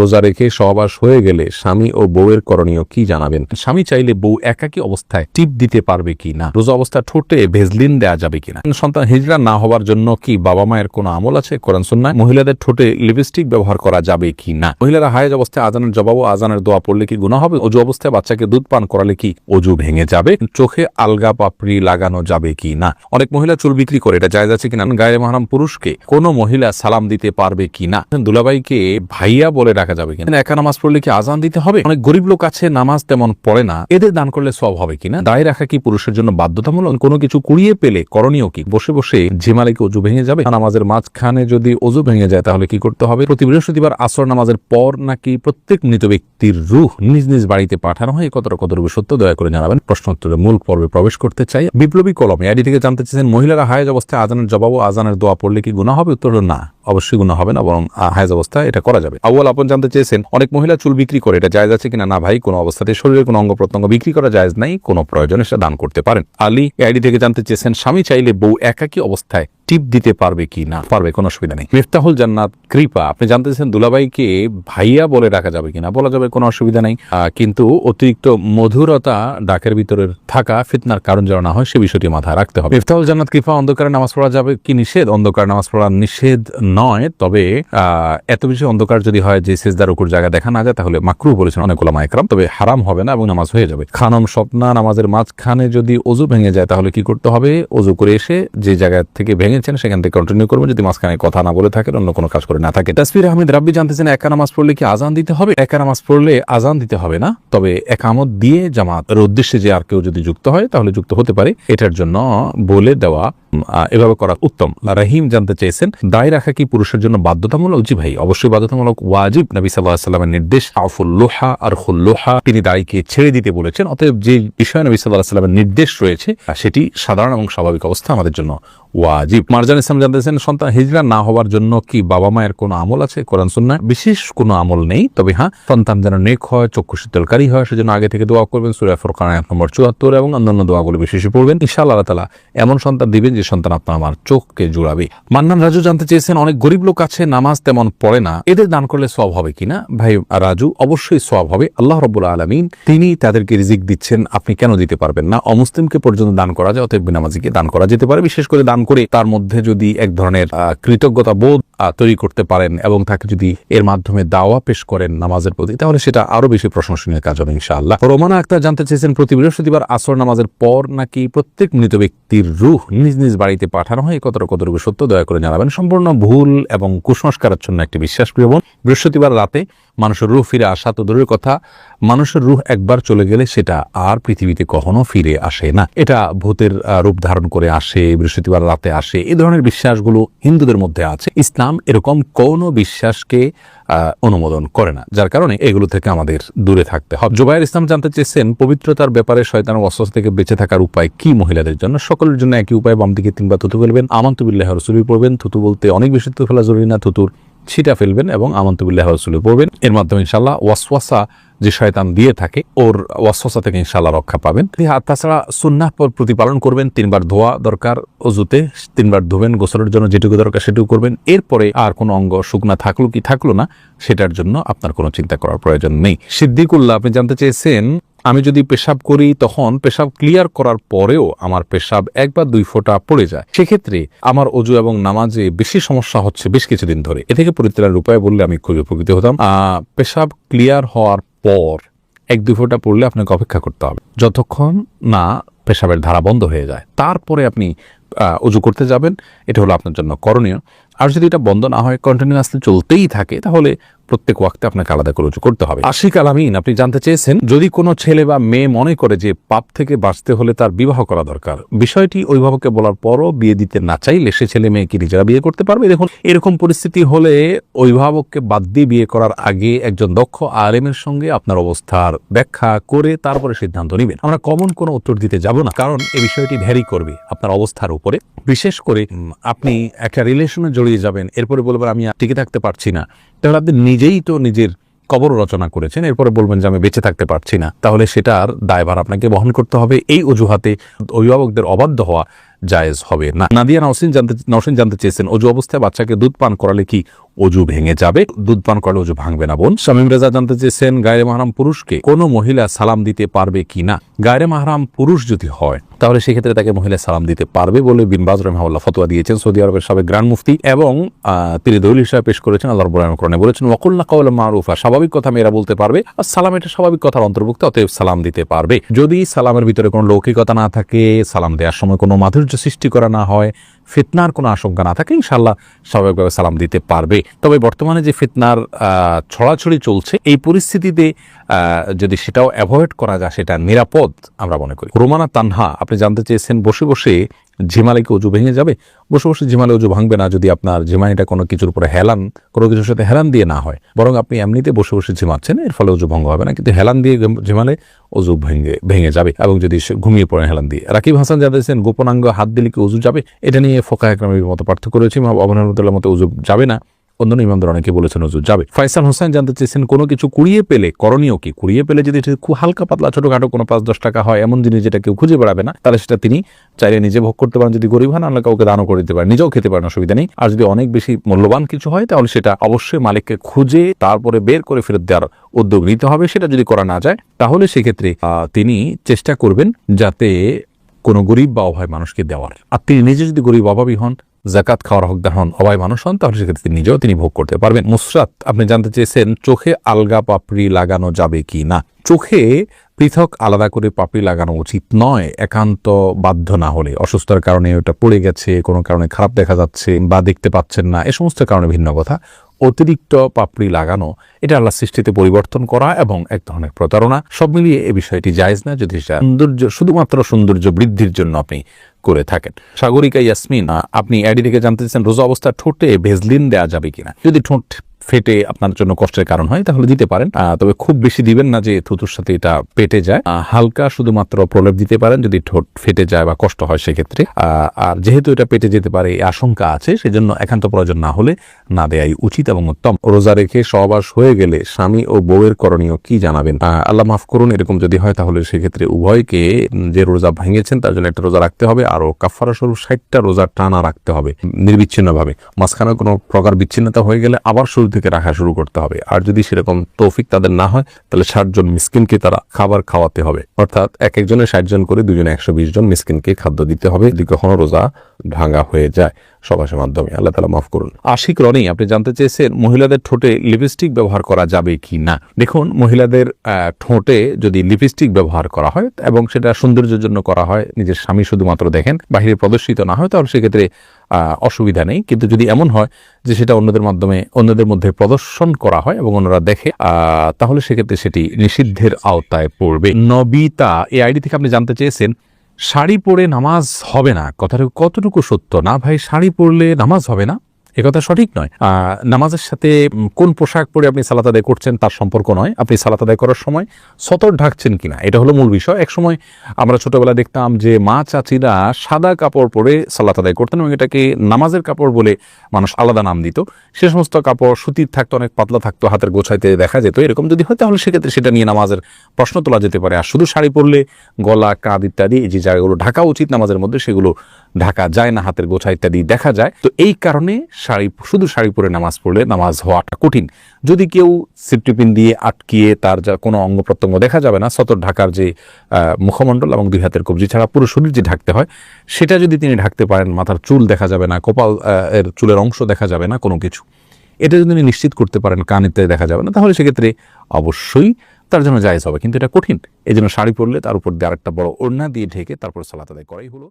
রোজা রেখে সহবাস হয়ে গেলে স্বামী ও বউয়ের করণীয় কি জানাবেন? স্বামী চাইলে বউ একাকী অবস্থায় টিপ দিতে পারবে কি না? রোজা অবস্থা ঠোঁটে ভেজলিন দেয়া যাবে কিনা? সন্তান হিজড়া না হওয়ার জন্য কি বাবা মায়ের কোনো আমল আছে কোরআন সুন্নাহ? মহিলাদের ঠোঁটে লিপস্টিক ব্যবহার করা যাবে কি না? মহিলারা হায়েজ অবস্থায় আজানের জবাব ও আজানের দোয়া পড়লে কি গুনাহ হবে? অজু অবস্থায় বাচ্চাকে দুধ পান করালে কি অজু ভেঙে যাবে? চোখে আলগা পাপড়ি লাগানো যাবে কি না? অনেক মহিলা চুল বিক্রি করে, এটা জায়েজ আছে কিনা? গায়ে মাহরাম পুরুষকে কোনো মহিলা সালাম দিতে পারবে কিনা? দুলাভাইকে ভাইয়া বলে ডাকা যাবে কিনা? একা নামাজ পড়লে কি আজান দিতে হবে? অনেক গরিব লোক আছে নামাজ তেমন পড়ে না, এদের দান করলে সওয়াব হবে কিনা? দায় রাখা কি পুরুষের জন্য বাধ্যতামূলক? কোনো কিছু কুড়িয়ে পেলে করণীয় কি? বসে বসে ঝিমালে কি অজু ভেঙে যাবে? নামাজের মাঝখানে যদি অজু ভেঙে যায় তাহলে কি করতে হবে? প্রতি বৃহস্পতিবার আসর নামাজের পর নাকি প্রত্যেক মৃত ব্যক্তির রূহ নিজ নিজ বাড়িতে পাঠানো হয়? কতটুকু সত্য দয়া করে জানাবেন। প্রশ্নোত্তরের মূল পর্বে প্রবেশ করতে চাই। বিপ্লবী কলমে আইডি থেকে জানতে চেয়েছেন, মহিলারা হায়েজ অবস্থায় আজানের জবাব ও আজানের দোয়া পড়লে কি গুনাহ হবে? উত্তর না, অবশ্যই গুনাহ হবে না, বরং হায়েজ অবস্থায় এটা করা যাবে। আউয়াল আপন জানতে চেয়েছেন, অনেক মহিলা চুল বিক্রি করে, এটা জায়েজ আছে কিনা? না ভাই, কোনো অবস্থাতে শরীরের কোনো অঙ্গ প্রত্যঙ্গ বিক্রি করা জায়েজ নাই, কোনো প্রয়োজনে সেটা দান করতে পারেন। আলী আইডি থেকে জানতে চেয়েছেন, স্বামী চাইলে বউ একাকী অবস্থায় টিপ দিতে পারবে কি না? পারবে, কোনো অসুবিধা নেই। মিফতাহুল জান্নাত কৃপা আপনি জানতে চেয়েছেন, দুলাভাইকে ভাইয়া বলে ডাকা যাবে কিনা? বলা যাবে, কোনো অসুবিধা নেই, কিন্তু অতিরিক্ত মধুরতা ডাকের ভিতরে থাকা ফিতনার কারণ যেন না হয় সে বিষয়টি মাথায় রাখতে হবে। মিফতাহুল জান্নাত কৃপা অন্ধকারে নামাজ পড়া যাবে কি নিষেধ? অন্ধকার নামাজ পড়া নিষেধ নয়, তবে এত বেশি অন্ধকার যদি হয় যে সিজদার রুকুর জায়গা দেখা না যায় তাহলে মাকরুহ বলেছেন অনেক উলামা ইকরাম, তবে হারাম হবে না এবং নামাজ হয়ে যাবে। খানম স্বপ্না নামাজের মাঝখানে যদি অজু ভেঙে যায় তাহলে কি করতে হবে? অজু করে এসে যে জায়গা থেকে ভেঙেছেন সেখান থেকে কন্টিনিউ করবেন, যদি মাঝখানে কথা না বলে থাকেন, অন্য কোনো কাজ করে না থাকে। তাসফির আহমেদ রাব্বি জানতেছেন, একা নামাজ পড়লে কি আজান দিতে হবে? একা নামাজ পড়লে আজান দিতে হবে না, তবে একামত দিয়ে জামাতের উদ্দেশ্যে যে আর কেউ যদি যুক্ত হয় তাহলে যুক্ত হতে পারে, এটার জন্য বলে দেওয়া এভাবে করা উত্তম। রাহিম জানতে চেয়েছেন, দায় রাখা কি পুরুষের জন্য বাধ্যতামূলক? জি ভাই, অবশ্যই বাধ্যতামূলক, ওয়াজিব। নবী সাল্লাল্লাহু আলাইহি ওয়াসাল্লামের নির্দেশ আফুল্লোহা আর খুল্লোহা, তিনি দাড়িকে ছেড়ে দিতে বলেছেন। অতএব যে বিষয়ে নবী সাল্লাল্লাহু আলাইহি ওয়াসাল্লামের নির্দেশ রয়েছে সেটি সাধারণ এবং স্বাভাবিক অবস্থা আমাদের জন্য ওয়াজিব। মারজান ইসলাম জানতেছেন, সন্তান হিজড়া না হওয়ার জন্য কি বাবা মায়ের কোনো আমল আছে কোরআন সুন্নাহ? বিশেষ কোনো আমল নেই, তবে হ্যাঁ, সন্তান যেন নেক হয়, চক্ষু শীতলকারী হয়, সেজন্য আগে থেকে দোয়া করবেন। সূরা ফুরকান আয়াত নম্বর ৭৪ এবং অন্যান্য দোয়াগুলো বেশি পড়বেন। ইনশাআল্লাহ আল্লাহ তাআলা এমন সন্তান দিবেন যে সন্তান আপনার আমার চোখকে জুড়াবে। মান্নান রাজু জানতে চেয়েছেন, অনেক গরিব লোক আছে নামাজ তেমন পড়ে না, এদের দান করলে সওয়াব হবে কিনা? ভাই রাজু, অবশ্যই সওয়াব হবে। আল্লাহ রাব্বুল আলামিন তিনি তাদেরকে রিজিক দিচ্ছেন, আপনি কেন দিতে পারবেন না? অমুসলিমকে পর্যন্ত দান করা যায়, অতএব বেনামাজিকে দান করা যেতে পারে। বিশেষ করে দান করে তার মধ্যে যদি এক ধরনের কৃতজ্ঞতা বোধ তৈরি করতে পারেন এবং তাকে যদি এর মাধ্যমে দাওয়া পেশ করেন নামাজের প্রতি, তাহলে সেটা আরো বেশি প্রশংসনীয় কাজ হবে ইনশাআল্লাহ। রোমানা আক্তার জানতে চেয়েছেন, প্রতি বৃহস্পতিবার আসর নামাজের পর নাকি প্রত্যেক মৃত ব্যক্তির রূহ নিজ নিজ বাড়িতে পাঠানো হয়? কতটুকু সত্য দয়া করে জানাবেন। সম্পূর্ণ ভুল এবং কুসংস্কারাচ্ছন্ন একটি বিশ্বাস, প্রিয় বোন। বৃহস্পতিবার রাতে মানুষের রূহ ফিরে আসা তো দূরের কথা, মানুষের রূহ একবার চলে গেলে সেটা আর পৃথিবীতে কখনো ফিরে আসে না। এটা ভূতের রূপ ধারণ করে আসে, বৃহস্পতিবার রাতে আসে, এই ধরনের বিশ্বাসগুলো হিন্দুদের মধ্যে আছে। ইসলাম এরকম কোনো বিশ্বাসকে অনুমোদন করে না, যার কারণে এগুলো থেকে আমাদের দূরে থাকতে হবে। জুবাইর ইসলাম জানতে চেয়েছেন, পবিত্রতার ব্যাপারে শয়তানের ওয়াসওয়াসা থেকে বেঁচে থাকার উপায় কি মহিলাদের জন্য? সকলের জন্য একই উপায়, বাম দিকে 3 বার থুতু ফেলবেন, আমানতু বিল্লাহি ওয়া রাসূলিহি পড়বেন। থুতু বলতে অনেক বেশি থুতু ফেলা জরুরি না, থুতুর ছিটা ফেলবেন এবং আমানতু বিল্লাহি ওয়া রাসূলিহি পড়বেন। এর মাধ্যমে ইনশাআল্লাহ ওয়াসওয়াসা যে শয়তান দিয়ে থাকে ওর ওয়াসওয়াসা থেকে ইনশাআল্লাহ রক্ষা পাবেন। তাছাড়া সুন্নাহ প্রতিপালন করবেন, 3 বার ধোয়া দরকার, অজুতে 3 বার ধোবেন, গোসলের জন্য যেটুকু দরকার সেটুকু করবেন। এরপরে আর কোনো অঙ্গ শুকনা থাকলো কি থাকলো না সেটার জন্য আপনার কোনো চিন্তা করার প্রয়োজন নেই। সিদ্দিকুল্লাহ আপনি জানতে চেয়েছেন, আমি যদি পেশাব করি তখন পেশাব ক্লিয়ার করার পরেও আমার পেশাব 1 বা 2 ফোঁটা পড়ে যায়, সেক্ষেত্রে আমার অজু এবং নামাজে বেশি সমস্যা হচ্ছে বেশ কিছুদিন ধরে, এ থেকে পরিত্রাণের উপায় বললে আমি খুবই উপকৃত হতাম। পেশাব ক্লিয়ার হওয়ার পর 1-2 ফোঁটা পড়লে আপনাকে অপেক্ষা করতে হবে যতক্ষণ না পেশাবের ধারা বন্ধ হয়ে যায়, তারপরে আপনি অজু করতে যাবেন। এটা হলো আপনার জন্য করণীয়। আর যদি এটা বন্ধ না হয়, কন্টিনিউয়াসলি চলতেই থাকে, তাহলে প্রত্যেক ওয়াক্তে আপনাকে আলাদা করে উজু করতে হবে। আশিক আলামিন আপনি জানতে চেয়েছেন, যদি কোনো ছেলে বা মেয়ে মনে করে যে পাপ থেকে বাঁচতে হলে তার বিবাহ করা দরকার, বিষয়টি অভিভাবককে বলার পরও বিয়ে দিতে না চাইলে সে ছেলে মেয়ে কি নিজেরা বিয়ে করতে পারবে? দেখুন, এরকম পরিস্থিতি হলে অভিভাবককে বাদ দিয়ে বিয়ে করার আগে একজন দক্ষ আলেমের সঙ্গে আপনার অবস্থার ব্যাখ্যা করে তারপরে সিদ্ধান্ত নেবেন। আমরা কমন কোনো উত্তর দিতে যাব না, কারণ এই বিষয়টি ভ্যারি করবে আপনার অবস্থার উপরে। বিশেষ করে আপনি একটা রিলেশনে জড়িয়ে যাবেন, এরপরে বলবেন আমি টিকে থাকতে পারছি না, তাহলে আপনি নিজেই তো নিজের কবর রচনা করেছেন, এরপরে বলবেন যে আমি বেঁচে থাকতে পারছি না, তাহলে সেটার দায়ভার আপনাকে বহন করতে হবে। এই অজুহাতে অভিভাবকদের অবাধ্য হওয়া জায়েজ হবে না। নাদিয়া নওশিন জানতে চেয়েছেন, অজু অবস্থায় বাচ্চাকে দুধ পান করালে কি অজু ভেঙে যাবে? দুধ পান করলে অজু ভাঙবে না বোন। শামীম রেজা জানতে চেয়েছেন, গায়রে মাহরাম পুরুষকে কোনো মহিলা সালাম দিতে পারবে কিনা? গায়রে মাহরাম পুরুষ যদি হয় তাহলে সেক্ষেত্রে তাকে মহিলা সালাম দিতে পারবে বলে বিন বাজ রাহিমাহুল্লাহ ফতোয়া দিয়েছেন। সৌদি আরবের সাবেক গ্র্যান্ড মুফতি, এবং তিনি দলিল হিসেবে পেশ করেছেন আল্লাহর কোরআনে বলেছেন, ওয়াকুলনা কাওলাম মারুফা, স্বাভাবিক কথা মেয়েরা বলতে পারবে, আর সালাম এটা স্বাভাবিক কথার অন্তর্ভুক্ত, অতএব সালাম দিতে পারবে। যদি সালামের ভিতরে কোনো লৌকিকতা না থাকে, সালাম দেওয়ার সময় কোনো মাধুর্য সৃষ্টি করা না হয়, ফিতনার কোনো আশঙ্কা না থাকে, ইনশাআল্লাহ স্বাভাবিকভাবে সালাম দিতে পারবে। তবে বর্তমানে যে ফিতনার ছড়াছড়ি চলছে, এই পরিস্থিতিতে যদি সেটাও অ্যাভয়েড করা যায় সেটা নিরাপদ আমরা মনে করি। রোমানা তানহা আপনি জানতে চেয়েছেন, বসে বসে ঝিমালে কি অজু ভেঙে যাবে? বসে বসে ঝিমালে অজু ভাঙবে না, যদি আপনার ঝিমানিটা কোনো কিছুর উপরে কোনো কিছুর সাথে হেলান দিয়ে না হয়, বরং আপনি এমনিতে বসে বসে ঝিমাচ্ছেন, এর ফলে অজু ভঙ্গ হবে না। কিন্তু হেলান দিয়ে ঝিমালে অজু ভেঙে যাবে, এবং যদি ঘুমিয়ে পড়েন হেলান দিয়ে। রাকিব হাসান জানতেছেন, গোপনাঙ্গ হাত দিলে কি অজু যাবে? এটা নিয়ে ফোকাহে কেরামের মতো পার্থক্য রয়েছে। অবনার মতো অজু যাবে না, অন্যান্য ইমামদের অনেকে বলেছেন অজু যাবে। ফাইসাল হোসেন জানতে চেয়েছেন, কোনো কিছু কুড়িয়ে পেলে করণীয় কি? কুড়িয়ে পেলে যদি খুব হালকা পাতলা ছোটখাটো কোনো 5-10 টাকা হয়, এমন জিনিস যেটা কেউ খুঁজে বেড়াবে না, তাহলে সেটা তিনি চাইলে নিজে ভোগ করতে পারেন। যদি গরিব হন, আল্লাহ কাউকে দানও করে দিতে পারেন, নিজেও খেতে পারেন, অসুবিধা নেই। আর যদি অনেক বেশি মূল্যবান কিছু হয়, তাহলে সেটা অবশ্যই মালিককে খুঁজে তারপরে বের করে ফেরত দেওয়ার উদ্যোগ নিতে হবে। সেটা যদি করা না যায়, তাহলে সেক্ষেত্রে তিনি চেষ্টা করবেন যাতে কোনো গরিব বা অভাবী মানুষকে দেওয়ার। আর তিনি নিজে যদি গরিব অভাবী হন, জাকাত খাওয়ার হকদার হন, অভাবী মানুষ হন, তাহলে সেক্ষেত্রে নিজেও তিনি ভোগ করতে পারবেন। মুসরাত আপনি জানতে চেয়েছেন, চোখে আলগা পাপড়ি লাগানো যাবে কি না? চোখে পৃথক আলাদা করে পাপড়ি লাগানো উচিত নয়, একান্ত বাধ্য না হলে। অসুস্থতার কারণে ওটা পড়ে গেছে, কোনো কারণে খারাপ দেখা যাচ্ছে বা দেখতে পাচ্ছেন না, এ সমস্ত কারণে ভিন্ন কথা। অতিরিক্ত পাপড়ি লাগানো এটা আল্লাহ সৃষ্টিতে পরিবর্তন করা এবং এক ধরনের প্রতারণা। সব মিলিয়ে এই বিষয়টি জায়েজ না, যদি শুধুমাত্র সৌন্দর্য বৃদ্ধির জন্য আপনি করে থাকেন। সাগরিকা ইয়াসমিন আপনি অ্যাডি থেকে জানতে চাচ্ছেন, রোজা অবস্থা ঠোঁটে ভেজলিন দেওয়া যাবে কিনা? যদি ঠোঁট ফেটে আপনার জন্য কষ্টের কারণ হয় তাহলে দিতে পারেন, তবে খুব বেশি দিবেন না যে থুতুর সাথে এটা পেটে যায়। হালকা শুধুমাত্র প্রলেপ দিতে পারেন যদি ঠোঁট ফেটে যায় বা কষ্ট হয় সেক্ষেত্রে। আর যেহেতু এটা পেটে যেতে পারে এই আশঙ্কা আছে, সেজন্য একান্ত প্রয়োজন না হলে না দেয়াই উচিত এবং উত্তম। রোজা রেখে সহবাস হয়ে গেলে স্বামী ও বউয়ের করণীয় কি জানাবেন? আল্লাহ মাফ করুন, এরকম যদি হয় তাহলে সেক্ষেত্রে উভয়কে যে রোজা ভেঙেছেন তার জন্য একটা রোজা রাখতে হবে, আরো কাফারা স্বরূপ 60টা রোজা টানা রাখতে হবে নির্বিচ্ছিন্নভাবে। মাঝখানে কোনো প্রকার বিচ্ছিন্নতা হয়ে গেলে আবার শুরু থেকে রাখা শুরু করতে হবে। আর যদি সেরকম তৌফিক তাদের না হয়, তাহলে 60 জন মিসকিনকে তারা খাবার খাওয়াতে হবে, অর্থাৎ এক একজনের 60 জন করে, দুজনে 120 জন মিসকিনকে খাদ্য দিতে হবে যদি কখনো রোজা ভাঙা হয়ে যায় সবাসের মাধ্যমে। আল্লাহ তাআলা মাফ করুন। আশিক রনি আপনি জানতে চেয়েছেন, মহিলাদের ঠোঁটে লিপস্টিক ব্যবহার করা যাবে কি না? দেখুন, মহিলাদের ঠোঁটে যদি লিপস্টিক ব্যবহার করা হয় এবং সেটা সৌন্দর্যের জন্য করা হয়, নিজের স্বামী শুধুমাত্র দেখেন, বাহিরে প্রদর্শিত না হয়, তাহলে সেক্ষেত্রে অসুবিধা নেই। কিন্তু যদি এমন হয় যে সেটা অন্যদের মধ্যে প্রদর্শন করা হয় এবং অন্যরা দেখে, তাহলে সেক্ষেত্রে সেটি নিষিদ্ধের আওতায় পড়বে। নবিতা এই আইডি থেকে আপনি জানতে চেয়েছেন, শাড়ি পরে নামাজ হবে না, কথাটা কতটুকু সত্য? না ভাই, শাড়ি পরলে নামাজ হবে না একথা সঠিক নয়। নামাজের সাথে কোন পোশাক পরে আপনি সালাত আদায় করছেন তার সম্পর্ক নয়, আপনি সালাত আদায় করার সময় সতর ঢাকছেন কিনা এটা হলো মূল বিষয়। একসময় আমরা ছোটবেলা দেখতাম যে মা চাচিরা সাদা কাপড় পরে সালাত আদায় করতেন এবং এটাকে নামাজের কাপড় বলে মানুষ আলাদা নাম দিত। সে সমস্ত কাপড় সুতির থাকতো, অনেক পাতলা থাকতো, হাতের গোছাইতে দেখা যেত। এরকম যদি হয় তাহলে সেক্ষেত্রে সেটা নিয়ে নামাজের প্রশ্ন তোলা যেতে পারে। আর শুধু শাড়ি পরলে গলা, কাঁধ ইত্যাদি যে জায়গাগুলো ঢাকা উচিত নামাজের মধ্যে সেগুলো ঢাকা যায় না, হাতের গোছা ইত্যাদি দেখা যায়। তো এই কারণে শুধু শাড়ি পরে নামাজ পড়লে নামাজ হওয়াটা কঠিন। যদি কেউ সিট্রিপিন দিয়ে আটকিয়ে তার যা কোনো অঙ্গ প্রত্যঙ্গ দেখা যাবে না, সতর ঢাকার যে মুখমণ্ডল এবং 2 হাতের কবজি ছাড়া পুরো শরীর যে ঢাকতে হয় সেটা যদি তিনি ঢাকতে পারেন, মাথার চুল দেখা যাবে না, কপাল এর চুলের অংশ দেখা যাবে না, কোনো কিছু, এটা যদি তিনি নিশ্চিত করতে পারেন, কান ইত্যাদি দেখা যাবে না, তাহলে সেক্ষেত্রে অবশ্যই তার জন্য জায়েজ হবে। কিন্তু এটা কঠিন, এই জন্য শাড়ি পরলে তার উপর দিয়ে আরেকটা বড় ওড়না দিয়ে ঢেকে তারপর সালাত আদায় করাই হলো।